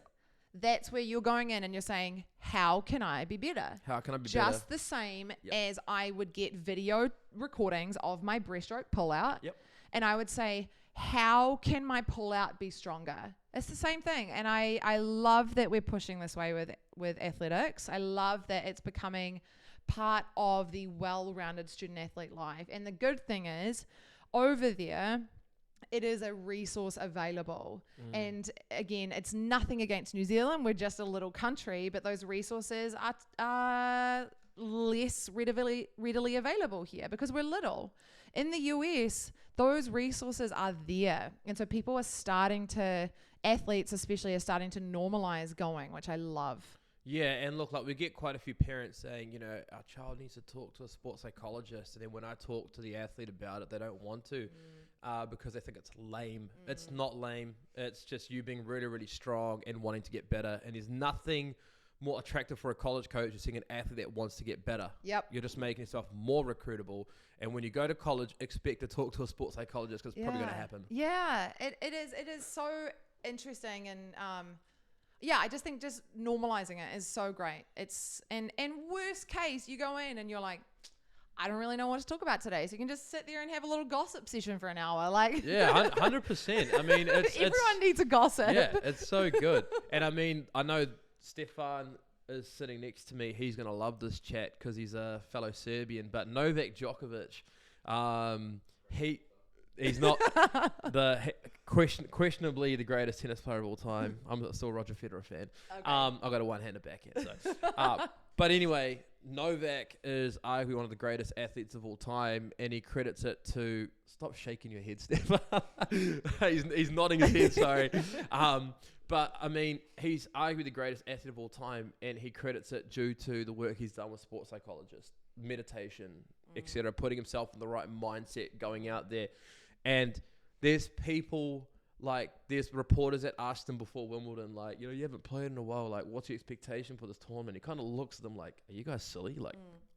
that's where you're going in and you're saying, how can I be better? How can I be better? Just the same as I would get video recordings of my breaststroke pullout. And I would say, how can my pullout be stronger? It's the same thing. And I love that we're pushing this way with athletics. I love that it's becoming part of the well-rounded student athlete life. And the good thing is, over there, it is a resource available. And again, it's nothing against New Zealand. We're just a little country, but those resources are less readily available here because we're little. In the US, those resources are there. And so people are athletes especially are starting to normalize going, which I love. Yeah, and look, like we get quite a few parents saying, our child needs to talk to a sports psychologist. And then when I talk to the athlete about it, they don't want to because they think it's lame. It's not lame. It's just you being really, really strong and wanting to get better. And there's nothing more attractive for a college coach than seeing an athlete that wants to get better. You're just making yourself more recruitable. And when you go to college, expect to talk to a sports psychologist because it's probably going to happen. Yeah, it is so interesting. And I just think just normalizing it is so great. It's and worst case, you go in and you're like, I don't really know what to talk about today. So you can just sit there and have a little gossip session for an hour. Like, 100%. I mean, everyone needs a gossip. Yeah, it's so good. And I mean, I know Stefan is sitting next to me. He's going to love this chat because he's a fellow Serbian. But Novak Djokovic, He's not questionably the greatest tennis player of all time. I'm still a Roger Federer fan. Okay. I've got a one-handed backhand. So, but anyway, Novak is arguably one of the greatest athletes of all time, and he credits it to. Stop shaking your head, Steph. he's nodding his head. Sorry. But I mean, he's arguably the greatest athlete of all time, and he credits it due to the work he's done with sports psychologists, meditation, etc., putting himself in the right mindset, going out there. And there's people there's reporters that asked him before Wimbledon, you haven't played in a while, what's your expectation for this tournament? He kind of looks at them like, are you guys silly?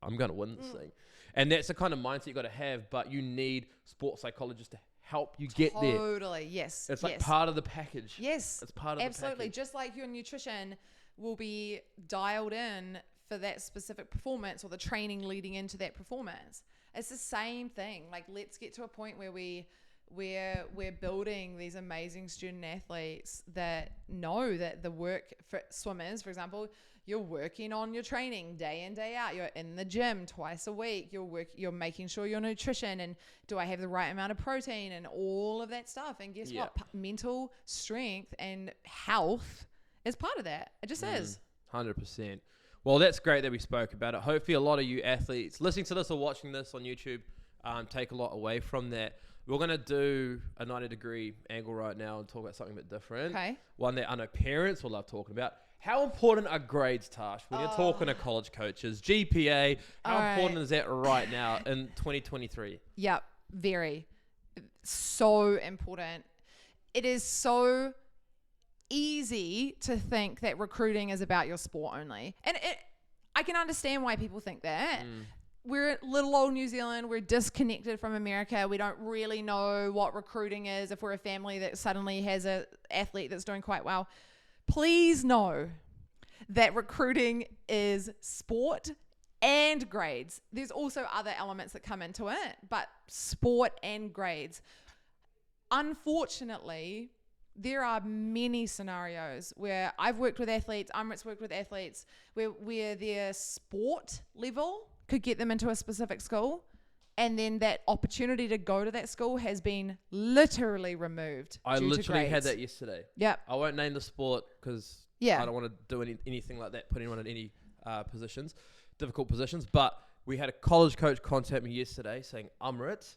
I'm going to win this thing. And that's the kind of mindset you got to have, but you need sports psychologists to help you get there. Totally, yes. It's part of the package. Yes. It's part of absolutely. the package. Just like your nutrition will be dialed in for that specific performance or the training leading into that performance. It's the same thing. Let's get to a point where we're building these amazing student athletes that know that the work for swimmers, for example, you're working on your training day in, day out. You're in the gym twice a week. You're making sure your nutrition and do I have the right amount of protein and all of that stuff. And guess what? Mental strength and health is part of that. It just is. 100%. Well, that's great that we spoke about it. Hopefully a lot of you athletes listening to this or watching this on YouTube take a lot away from that. We're going to do a 90-degree angle right now and talk about something a bit different. Okay. One that I know parents will love talking about. How important are grades, Tash, when you're talking to college coaches? GPA, how important is that right now in 2023? Yep, very. So important. It is so easy to think that recruiting is about your sport only. And I can understand why people think that. We're little old New Zealand. We're disconnected from America. We don't really know what recruiting is if we're a family that suddenly has an athlete that's doing quite well. Please know that recruiting is sport and grades. There's also other elements that come into it, but sport and grades. Unfortunately, there are many scenarios where I've worked with athletes, Amrit's worked with athletes, where their sport level could get them into a specific school, and then that opportunity to go to that school has been literally removed. I literally had that yesterday. Yep. I won't name the sport because I don't want to do anything like that, put anyone in any positions, difficult positions. But we had a college coach contact me yesterday saying, Amrit,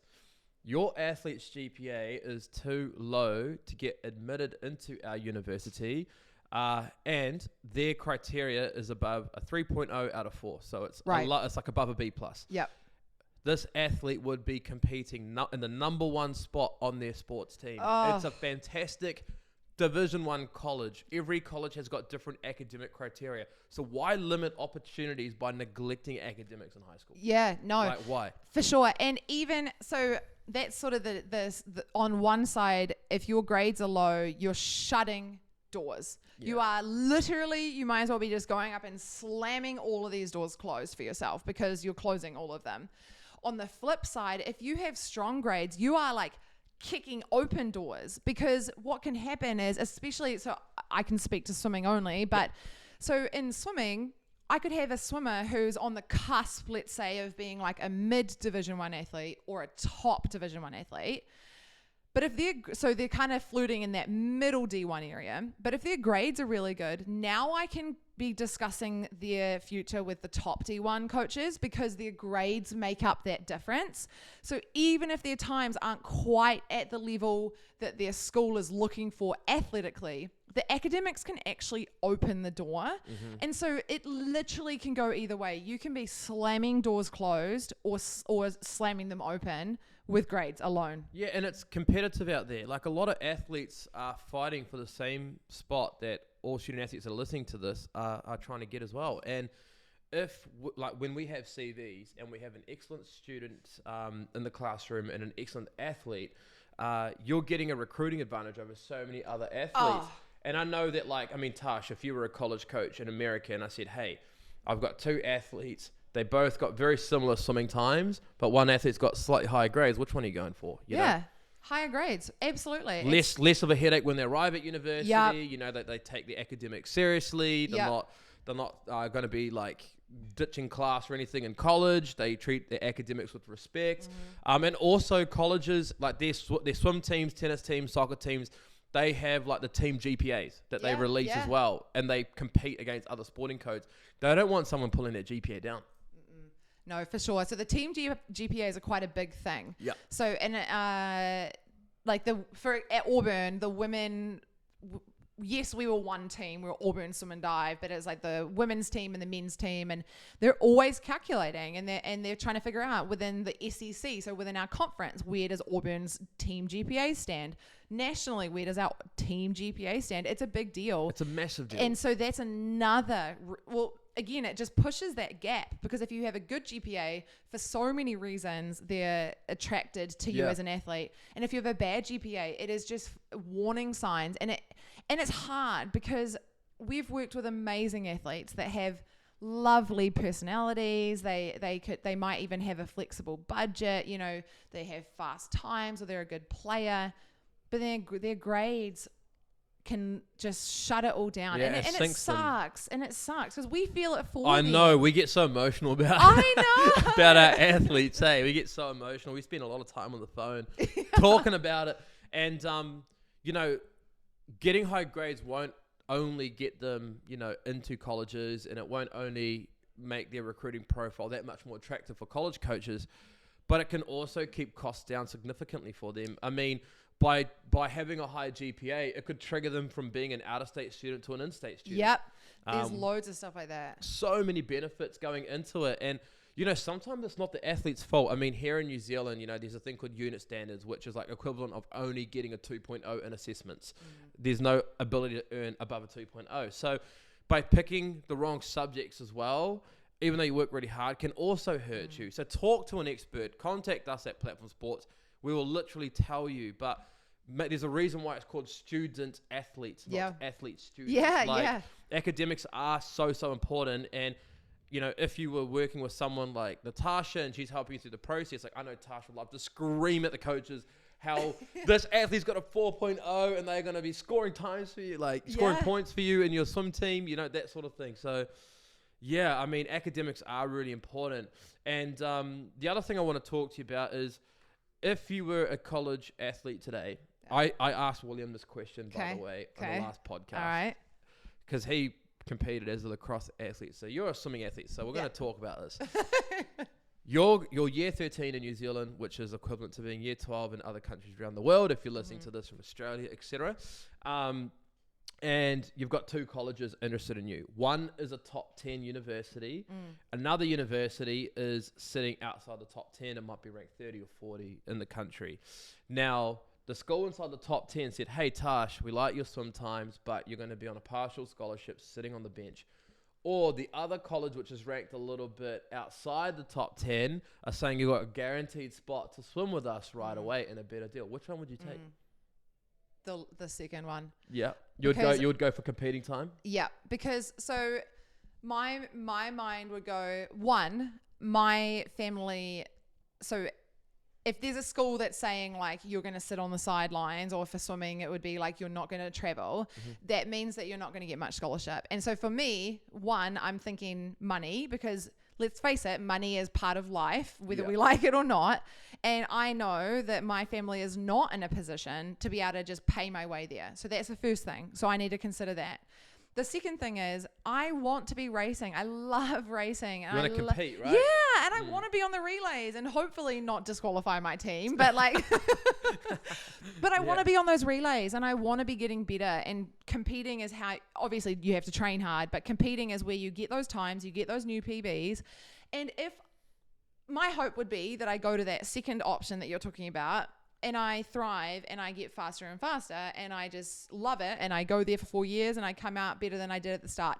your athlete's GPA is too low to get admitted into our university. And their criteria is above a 3.0 out of 4. So it's it's like above a B+. Yep. This athlete would be competing in the number one spot on their sports team. It's a fantastic Division 1 college. Every college has got different academic criteria. So why limit opportunities by neglecting academics in high school? Yeah, no. Why? For sure. And even so, that's sort of the on one side, if your grades are low, you're shutting doors. Yeah. You are literally, you might as well be just going up and slamming all of these doors closed for yourself because you're closing all of them. On the flip side, if you have strong grades, you are kicking open doors, because what can happen is, especially, so I can speak to swimming only, but so in swimming, I could have a swimmer who's on the cusp, let's say, of being a mid Division 1 athlete or a top Division 1 athlete. But if they're kind of flirting in that middle D1 area, but if their grades are really good, now I can be discussing their future with the top D1 coaches because their grades make up that difference. So even if their times aren't quite at the level that their school is looking for athletically, the academics can actually open the door. Mm-hmm. And so it literally can go either way. You can be slamming doors closed or slamming them open with grades alone. Yeah, and it's competitive out there. A lot of athletes are fighting for the same spot that all student athletes that are listening to this are trying to get as well. And if, when we have CVs and we have an excellent student in the classroom and an excellent athlete, you're getting a recruiting advantage over so many other athletes. And I know that, Tash, if you were a college coach in America and I said, hey, I've got two athletes, they both got very similar swimming times, but one athlete's got slightly higher grades. Which one are you going for? You know? Higher grades. Absolutely. Less of a headache when they arrive at university. Yep. You know, that they take the academics seriously. They're They're not going to be like ditching class or anything in college. They treat their academics with respect. And also colleges, like their swim teams, tennis teams, soccer teams, they have like the team GPAs that they release as well. And they compete against other sporting codes. They don't want someone pulling their GPA down. No, for sure. So the team GPAs are quite a big thing. Yeah. So, and like at Auburn, the women, yes, we were one team. We were Auburn Swim and Dive, but it's like the women's team and the men's team, and they're always calculating, and they're trying to figure out within the SEC, so within our conference, where does Auburn's team GPA stand? Nationally, where does our team GPA stand? It's a big deal. It's a massive deal. And so that's another, again, it just pushes that gap, because if you have a good GPA, for so many reasons, they're attracted to you as an athlete. And if you have a bad GPA, it is just warning signs. And it's hard, because we've worked with amazing athletes that have lovely personalities. They might even have a flexible budget. You know, they have fast times, or they're a good player, but their grades can just shut it all down. Yeah, and it sucks. And it sucks, because we feel it for I them. know. We get so emotional about about our athletes. Hey, we get so emotional. We spend a lot of time on the phone talking about it. And, you know, getting high grades won't only get them, you know, into colleges, and it won't only make their recruiting profile that much more attractive for college coaches, but it can also keep costs down significantly for them. I mean, by having a high GPA, it could trigger them from being an out-of-state student to an in-state student. Yep. There's loads of stuff like that. So many benefits going into it. And, you know, sometimes it's not the athlete's fault. I mean, here in New Zealand, you know, there's a thing called unit standards, which is like equivalent of only getting a 2.0 in assessments. There's no ability to earn above a 2.0. So by picking the wrong subjects as well, even though you work really hard, can also hurt you. So talk to an expert. Contact us at Platform Sports. We will literally tell you. But there's a reason why it's called student athletes, not athlete students. Academics are so important. And, you know, if you were working with someone like Natasha and she's helping you through the process, like I know Natasha would love to scream at the coaches how this athlete's got a 4.0 and they're going to be scoring times for you, like scoring points for you in your swim team, you know, that sort of thing. So, yeah, I mean, academics are really important. And the other thing I want to talk to you about is, if you were a college athlete today, I asked William this question, by the way, on the last podcast. All right. Because he competed as a lacrosse athlete. So you're a swimming athlete. So we're going to talk about this. You're year 13 in New Zealand, which is equivalent to being year 12 in other countries around the world, if you're listening to this from Australia, etc. And you've got two colleges interested in you. One is a top 10 university. Another university is sitting outside the top 10. It might be ranked 30 or 40 in the country. Now, the school inside the top 10 said, hey, Tash, we like your swim times, but you're going to be on a partial scholarship sitting on the bench. Or the other college, which is ranked a little bit outside the top 10, are saying you've got a guaranteed spot to swim with us right away in a better deal. Which one would you take? The second one. Yeah. You would go for competing time? Yeah, because so my mind would go, one, my family, so if there's a school that's saying like you're going to sit on the sidelines, or for swimming it would be like you're not going to travel, that means that you're not going to get much scholarship. And so for me, one, I'm thinking money, because let's face it, money is part of life, whether we like it or not. And I know that my family is not in a position to be able to just pay my way there. So that's the first thing. So I need to consider that. The second thing is, I want to be racing. I love racing. You want to compete, right? Yeah, and I want to be on the relays and hopefully not disqualify my team. But like, but I want to be on those relays, and I want to be getting better. And competing is how, obviously you have to train hard, but competing is where you get those times, you get those new PBs. And if my hope would be that I go to that second option that you're talking about, and I thrive and I get faster and faster and I just love it, and I go there for 4 years and I come out better than I did at the start.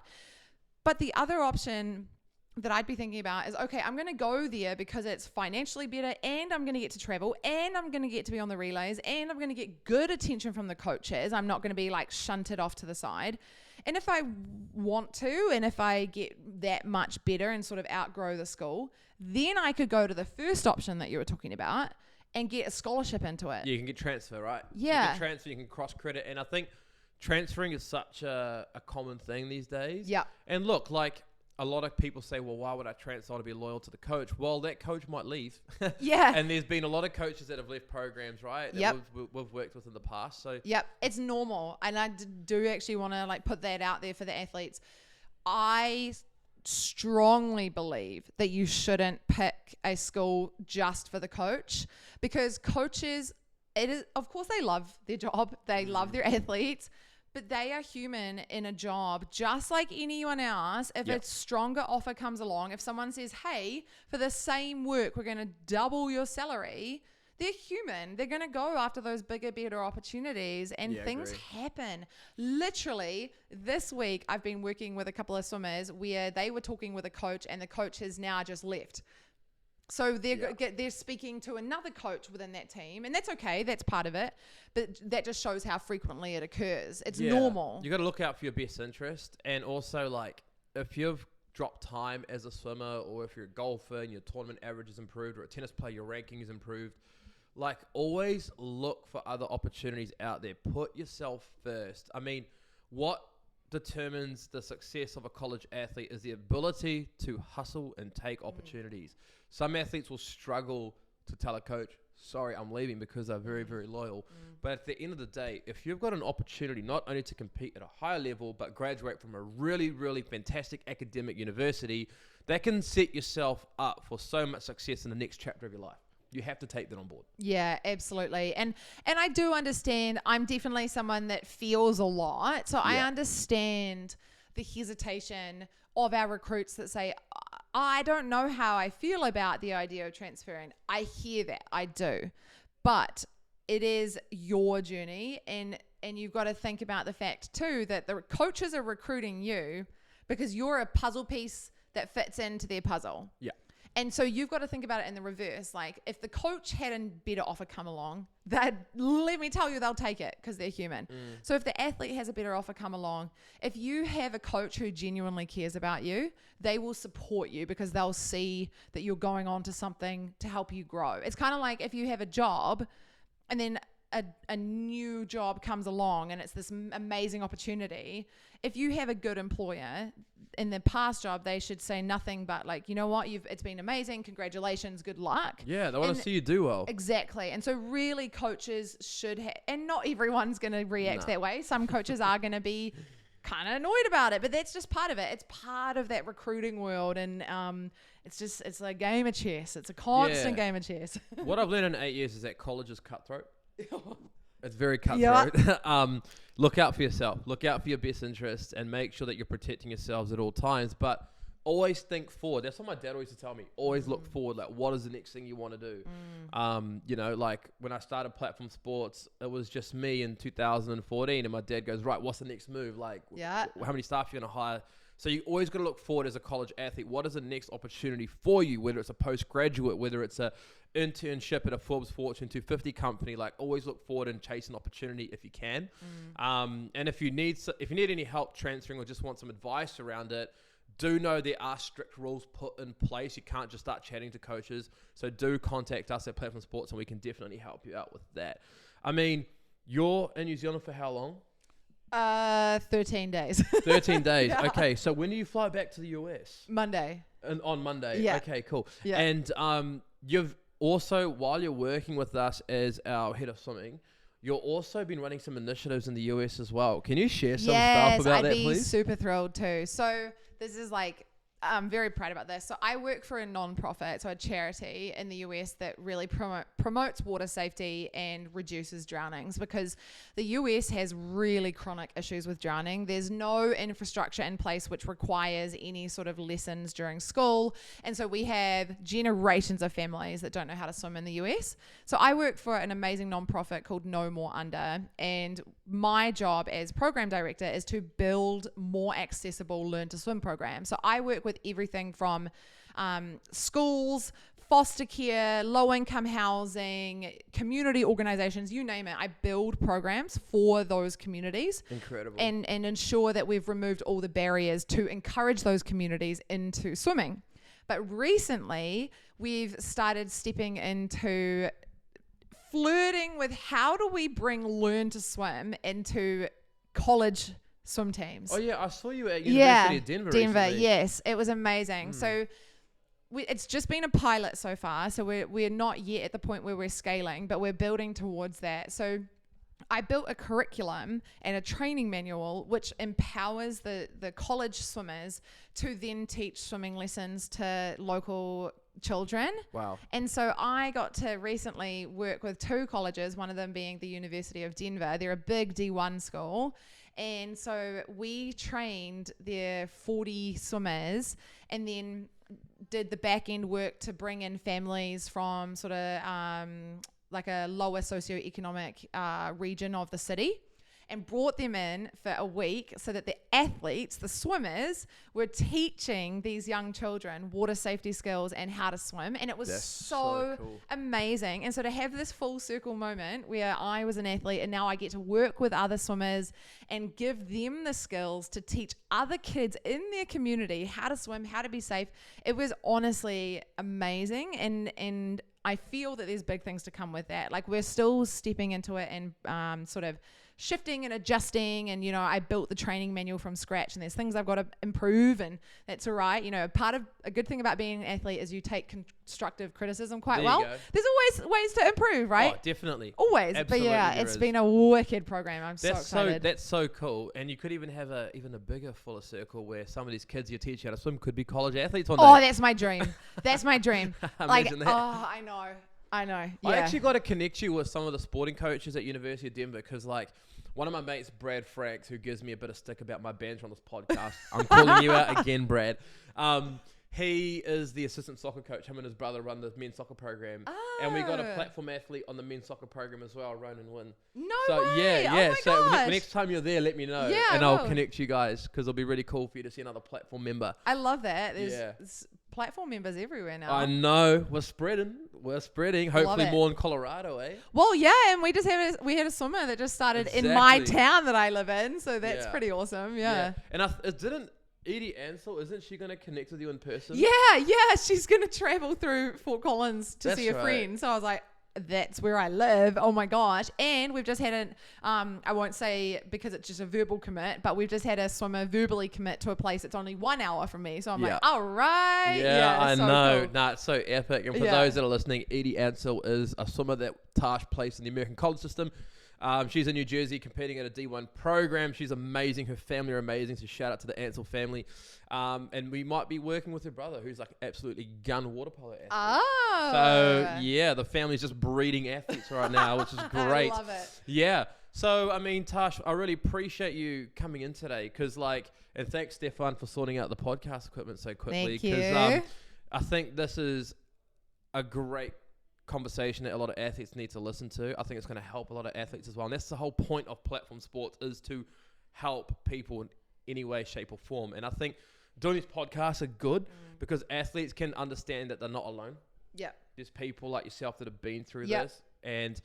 But the other option that I'd be thinking about is, okay, I'm going to go there because it's financially better, and I'm going to get to travel, and I'm going to get to be on the relays, and I'm going to get good attention from the coaches. I'm not going to be like shunted off to the side. And if I want to, and if I get that much better and sort of outgrow the school, then I could go to the first option that you were talking about and get a scholarship into it. You can get transfer, right? Yeah. You can transfer, you can cross credit. And I think transferring is such a common thing these days. Yeah. And look, like a lot of people say, well, why would I transfer to be loyal to the coach? Well, that coach might leave. Yeah. And there's been a lot of coaches that have left programs, right? That we've worked with in the past. So yep, it's normal. And I do actually want to like put that out there for the athletes. I strongly believe that you shouldn't pick a school just for the coach, because coaches, of course they love their job, they love their athletes, but they are human in a job just like anyone else. If a stronger offer comes along, if someone says, hey, for the same work we're going to double your salary, they're human. They're going to go after those bigger, better opportunities, and things happen. Literally, this week, I've been working with a couple of swimmers where they were talking with a coach, and the coach has now just left. So they're speaking to another coach within that team, and that's okay. That's part of it. But that just shows how frequently it occurs. It's normal. You got to look out for your best interest, and also like if you've dropped time as a swimmer, or if you're a golfer and your tournament average is improved, or a tennis player, your ranking is improved. Like, always look for other opportunities out there. Put yourself first. I mean, what determines the success of a college athlete is the ability to hustle and take opportunities. Some athletes will struggle to tell a coach, sorry, I'm leaving, because they're very, very loyal. But at the end of the day, if you've got an opportunity not only to compete at a higher level, but graduate from a really, really fantastic academic university, that can set yourself up for so much success in the next chapter of your life. You have to take that on board. Yeah, absolutely. And I do understand, I'm definitely someone that feels a lot. So I understand the hesitation of our recruits that say, I don't know how I feel about the idea of transferring. I hear that. I do. But it is your journey, and you've got to think about the fact too that the coaches are recruiting you because you're a puzzle piece that fits into their puzzle. Yeah. And so you've got to think about it in the reverse. Like, if the coach had a better offer come along, let me tell you, they'll take it because they're human. So if the athlete has a better offer come along, if you have a coach who genuinely cares about you, they will support you because they'll see that you're going on to something to help you grow. It's kind of like if you have a job and then a new job comes along and it's this amazing opportunity. If you have a good employer, in the past job, they should say nothing but like, you know what, it's been amazing, congratulations, good luck. Yeah, they want to see you do well. Exactly. And so really coaches should and not everyone's going to react that way. Some coaches are going to be kind of annoyed about it, but that's just part of it. It's part of that recruiting world, and it's a game of chess. It's a constant game of chess. What I've learned in 8 years is that college is cutthroat. It's very cutthroat. Look out for yourself. Look out for your best interests, and make sure that you're protecting yourselves at all times. But always think forward. That's what my dad always used to tell me. Always look forward. Like, what is the next thing you want to do? You know, like when I started Platform Sports, it was just me in 2014, and my dad goes, right, what's the next move? Like, how many staff are you going to hire? So you always got to look forward as a college athlete. What is the next opportunity for you? Whether it's a postgraduate, whether it's a internship at a Forbes Fortune 250 company, like always look forward and chase an opportunity if you can. And if you need any help transferring or just want some advice around it, do know there are strict rules put in place. You can't just start chatting to coaches. So do contact us at Platform Sports, and we can definitely help you out with that. I mean, you're in New Zealand for how long? 13 days. 13 days. Yeah. Okay, so when do you fly back to the US? Monday. And on Monday. Yeah. Okay, cool. Yeah. And you've also, while you're working with us as our head of swimming, you've also been running some initiatives in the US as well. Can you share some stuff about that, please? Yes, I'd be super thrilled too. So this is like, I'm very proud about this. So I work for a non-profit, so a charity in the US that really promotes water safety and reduces drownings, because the US has really chronic issues with drowning. There's no infrastructure in place which requires any sort of lessons during school. And so we have generations of families that don't know how to swim in the US. So I work for an amazing non-profit called No More Under. And my job as program director is to build more accessible learn to swim programs. So I work with everything from schools, foster care, low-income housing, community organizations, you name it. I build programs for those communities. Incredible. And ensure that we've removed all the barriers to encourage those communities into swimming. But recently, we've started stepping into flirting with how do we bring learn to swim into college swim teams. Oh yeah, I saw you at University of Denver. Denver, recently. yes, it was amazing. So it's just been a pilot so far. So we're not yet at the point where we're scaling, but we're building towards that. So I built a curriculum and a training manual which empowers the college swimmers to then teach swimming lessons to local children. Wow. And so I got to recently work with 2 colleges, one of them being the University of Denver. They're a big D1 school. And so we trained their 40 swimmers and then did the back end work to bring in families from sort of like a lower socioeconomic region of the city, and brought them in for a week so that the athletes, the swimmers, were teaching these young children water safety skills and how to swim. And it was so cool. amazing. And so to have this full circle moment where I was an athlete and now I get to work with other swimmers and give them the skills to teach other kids in their community how to swim, how to be safe, it was honestly amazing. And I feel that there's big things to come with that. Like, we're still stepping into it and sort of shifting and adjusting, and I built the training manual from scratch, and there's things I've got to improve, and that's all right. Part of a good thing about being an athlete is you take constructive criticism quite well. There's always ways to improve, right? Oh, definitely. Always. Absolutely, but yeah, it's been a wicked program. I'm so excited. That's so cool. And you could even have even a bigger fuller circle where some of these kids you teach how to swim could be college athletes one day. Oh, that's my dream. That's my dream. Imagine that. Oh, I know. Yeah. I actually got to connect you with some of the sporting coaches at University of Denver, because one of my mates, Brad Franks, who gives me a bit of stick about my banter on this podcast. I'm calling you out again, Brad. He is the assistant soccer coach. Him and his brother run the men's soccer program. Oh. And we got a platform athlete on the men's soccer program as well, Ronan Wynn. No way. Yeah. Oh my so gosh. next time you're there, let me know. Yeah, and I I'll will. connect you guys, because it'll be really cool for you to see another platform member. I love that. There's platform members everywhere now. I know. We're spreading. Hopefully it. more in Colorado, eh? Well, yeah, and we had a swimmer that just started in my town that I live in, so that's pretty awesome. Yeah. And didn't Edie Ansell, isn't she going to connect with you in person? Yeah, she's going to travel through Fort Collins to see a right. friend. So I was like, that's where I live. Oh my gosh. And we've just had I won't say because it's just a verbal commit, but we've just had a swimmer verbally commit to a place that's only 1 hour from me. So I'm like, all right. Yeah, I so know. Cool. Nah, it's so epic. And for those that are listening, Edie Ansell is a swimmer that Tash placed in the American college system. She's in New Jersey competing at a D1 program. She's amazing. Her family are amazing. So shout out to the Ansell family. And we might be working with her brother, who's like absolutely gun water polo athlete. Oh. So yeah, the family's just breeding athletes right now, which is great. I love it. Yeah. So, I mean, Tash, I really appreciate you coming in today, because and thanks, Stefan, for sorting out the podcast equipment so quickly. Thank you. Because I think this is a great conversation that a lot of athletes need to listen to. I think it's going to help a lot of athletes as well. And that's the whole point of platform sports, is to help people in any way, shape or form. And I think doing these podcasts are good because athletes can understand that they're not alone. Yeah. There's people like yourself that have been through Yep. this. And,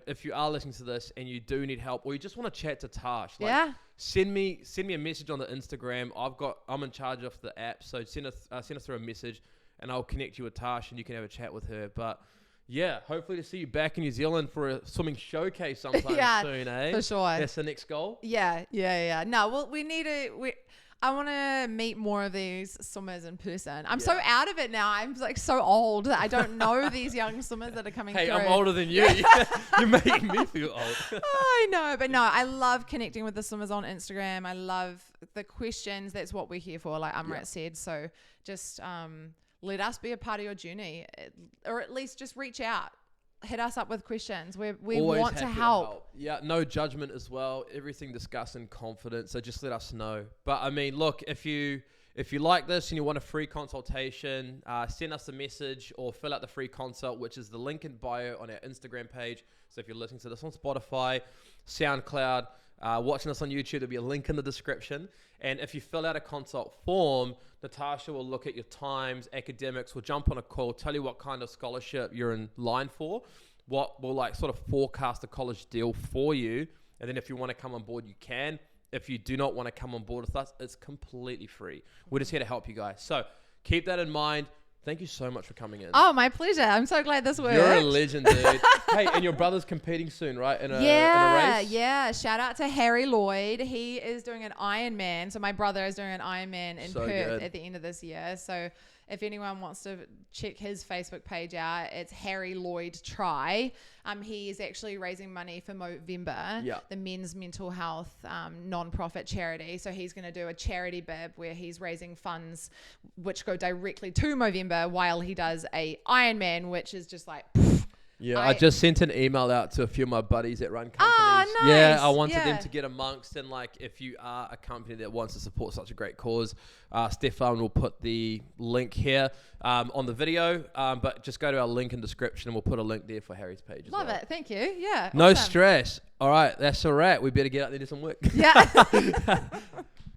if you are listening to this and you do need help, or you just want to chat to Tash, send me a message on the Instagram. I'm in charge of the app. So send us through a message, and I'll connect you with Tash, and you can have a chat with her. But yeah, hopefully to see you back in New Zealand for a swimming showcase sometime soon, eh? For sure. That's the next goal. Yeah. No, well, I want to meet more of these swimmers in person. I'm so out of it now. I'm like so old that I don't know these young swimmers that are coming through. Hey, I'm older than you. You're making me feel old. I know, but no, I love connecting with the swimmers on Instagram. I love the questions. That's what we're here for, like Amrit said. So just let us be a part of your journey, or at least just reach out. Hit us up with questions. We want to help. Yeah, no judgment as well. Everything discussed in confidence. So just let us know. But I mean, look, if you like this and you want a free consultation, send us a message or fill out the free consult, which is the link in bio on our Instagram page. So if you're listening to this on Spotify, SoundCloud, watching us on YouTube, there'll be a link in the description. And if you fill out a consult form, Natasha will look at your times, academics, will jump on a call, tell you what kind of scholarship you're in line for, what will like sort of forecast a college deal for you. And then if you want to come on board, you can. If you do not want to come on board with us, it's completely free. We're just here to help you guys. So keep that in mind. Thank you so much for coming in. Oh, my pleasure. I'm so glad this worked. You're a legend, dude. Hey, and your brother's competing soon, right? In a race? Yeah. Shout out to Harry Lloyd. He is doing an Ironman. So my brother is doing an Ironman in Perth at the end of this year. So if anyone wants to check his Facebook page out, it's Harry Lloyd Try. He is actually raising money for Movember, the men's mental health non-profit charity. So he's going to do a charity bib where he's raising funds which go directly to Movember while he does a Ironman, which is just like... Yeah, I just sent an email out to a few of my buddies that run companies. Oh, nice. Yeah, I wanted them to get amongst, and like, if you are a company that wants to support such a great cause, Stefan will put the link here on the video, but just go to our link in description and we'll put a link there for Harry's page as Love well. it. Thank you. Yeah. No awesome. stress. All right, that's a wrap. We better get out there and do some work. Yeah.